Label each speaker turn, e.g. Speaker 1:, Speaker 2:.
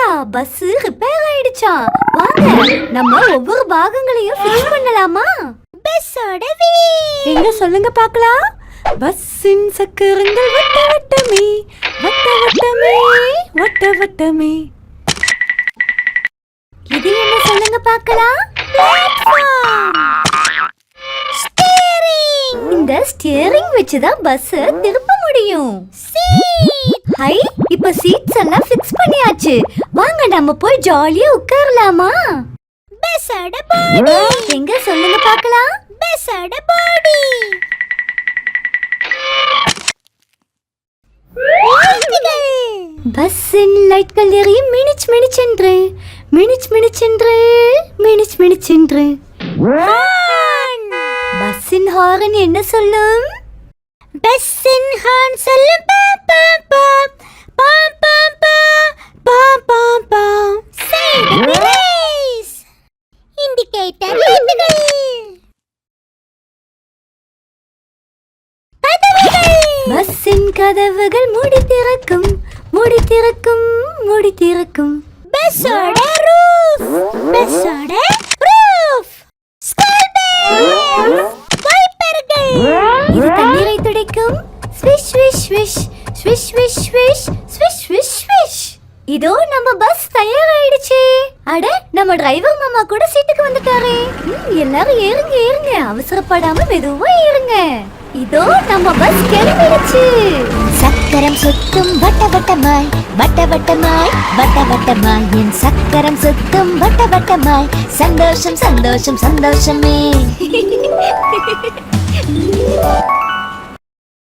Speaker 1: பாத்தீங்களா, bus repair ஆயிடுச்சா? வாங்க நம்ம ஒவ்வொரு பாகங்களையும் ஃபிக்ஸ் பண்ணலாமா? பஸ்ஸோட எங்க சொல்லுங்க பார்க்கலாம். பஸ்ஸின் சக்கரங்கள் வட்ட வட்டமே வட்ட வட்டமே வட்ட வட்டமே. இது என்ன சொல்லுங்க பார்க்கலாம். இந்த ஸ்டியரிங் வச்சுதான் பஸ் திருப்ப முடியும். ஹை, இப்ப சீட்ஸ் எல்லாம் ஃபிக்ஸ் பண்ணியாச்சு. வாங்க நம்ம போய் ஜாலியா உட்காரலாமா? பஸ்ஸோட பாடி எங்க சொல்லுங்க பார்க்கலாம். பஸ்ஸோட பாடி பஸ்ஸின் லைட்கள் எரியும் மினிச் மினிச்சென்று மினிச் மினிச்சென்று மினிச் மினிச்சென்று. பஸ்ஸின் ஹார்ன் என்ன சொல்லும்? பஸ்ஸின் ஹார்ன் சொல்லும் பா பா பா பா பா பா பா பா பா. சைடு மிரர்ஸ், இண்டிகேட்டர் லைட்டுகள், பஸ்ஸின் கதவுகள் மூடி திறக்கும் மூடி திறக்கும் மூடி திறக்கும். பஸ்ஸோட ரூஃப் பஸ்ஸோட ரூஃப். ஸ்கூல் பெல், வைப்பர்கள், இது தண்ணீரை துடைக்கும். Swish swish swish swish swish swish swish swish swish. இதோ நம்ம பஸ் தயாராயிடுச்சு. அட, நம்ம டிரைவர் மாமா கூட சீட்டுக்கு வந்துட்டாரே. எல்லாரும் ஏறுங்க ஏறுங்க, அவசரப்படாம மெதுவா ஏறுங்க. இதோ நம்ம பஸ் கிளம்பிடுச்சு. சக்கரம் சுத்தும் வட்ட வட்டமாய் வட்ட வட்டமாய் வட்ட வட்டமாய். என் சக்கரம் சுத்தும் வட்ட வட்டமாய். சந்தோஷம் சந்தோஷம் சந்தோஷமே.